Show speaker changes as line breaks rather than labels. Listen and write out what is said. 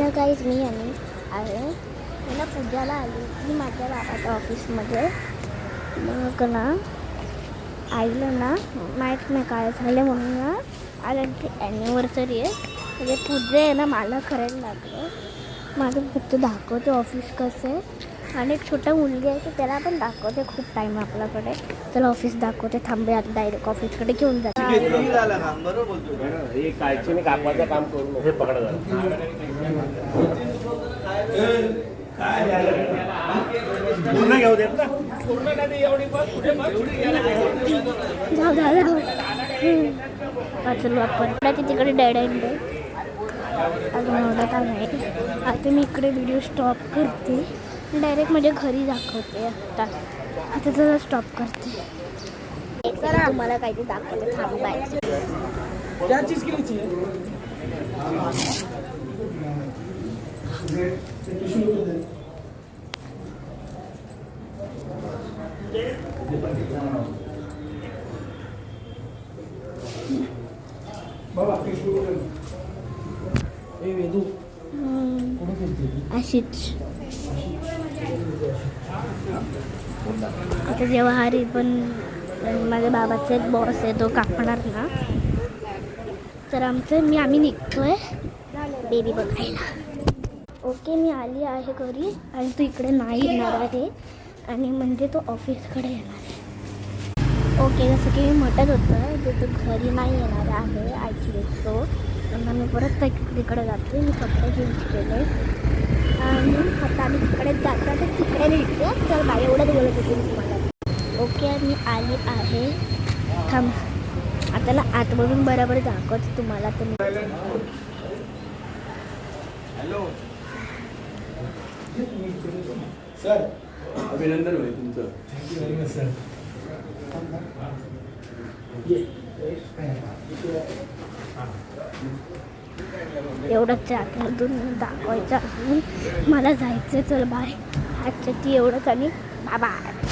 तर काहीच मी आणि आहे मला पूजाला आली मी माझ्या बाबाच्या ऑफिसमध्ये. मग ना आईला ना माहीत नाही काय झालं म्हणून ना आईची ॲनिव्हर्सरी आहे म्हणजे पूजा आहे ना मला करायला लागलं. माझं फक्त दाखवते ऑफिस कसं आहे आणि एक छोटा मुलगी आहे तर त्याला पण दाखवते. खूप टाईम आहे आपल्याकडे. चला ऑफिस दाखवते. थांबे आता डायरेक्ट ऑफिसकडे घेऊन जाते.
काम करू हे पकडा पूर्ण घेऊ देत ना पूर्ण नाही एवढी
चलो आपण तिकडे डेड एंड आहे अजून एवढा का नाही. आता मी इकडे व्हिडिओ स्टॉप करते डायरेक्ट म्हणजे घरी दाखवते. आता जरा स्टॉप करते. सर तुम्हाला काहीतरी दाखवते थांबायचं.
क्या चीज के लिए
अशीच आता जेव्हा हा रिबन माझ्या बाबाचा एक बॉस आहे तो कापणार ना तर आम्ही निघतोय बेबी बघायला. ओके मी आली आहे घरी आणि तू इकडे नाही येणार आहे आणि म्हणजे तो ऑफिसकडे येणार आहे. ओके जसं की मी म्हणत होतं की तो घरी नाही येणार आहे आईची दिसतो. त्यांना मी परत तिकडे जाते. मी कपडे चेंज केले आणि आता आम्ही तिकडे जातो तर तिकडे भेटते. तर बाई एवढंच बोलत होते मी तुम्हाला. ओके मी आली आहे. थांब आता ना आतमधून बरोबर दाखवते तुम्हाला. तर
हॅलो सर अभिनंदन होईल तुमचं. Thank you very much sir.
एवढंच आतमधून दाखवायचं असून मला जायचं. चल बाय आजच्या ती एवढंच आणि बाय.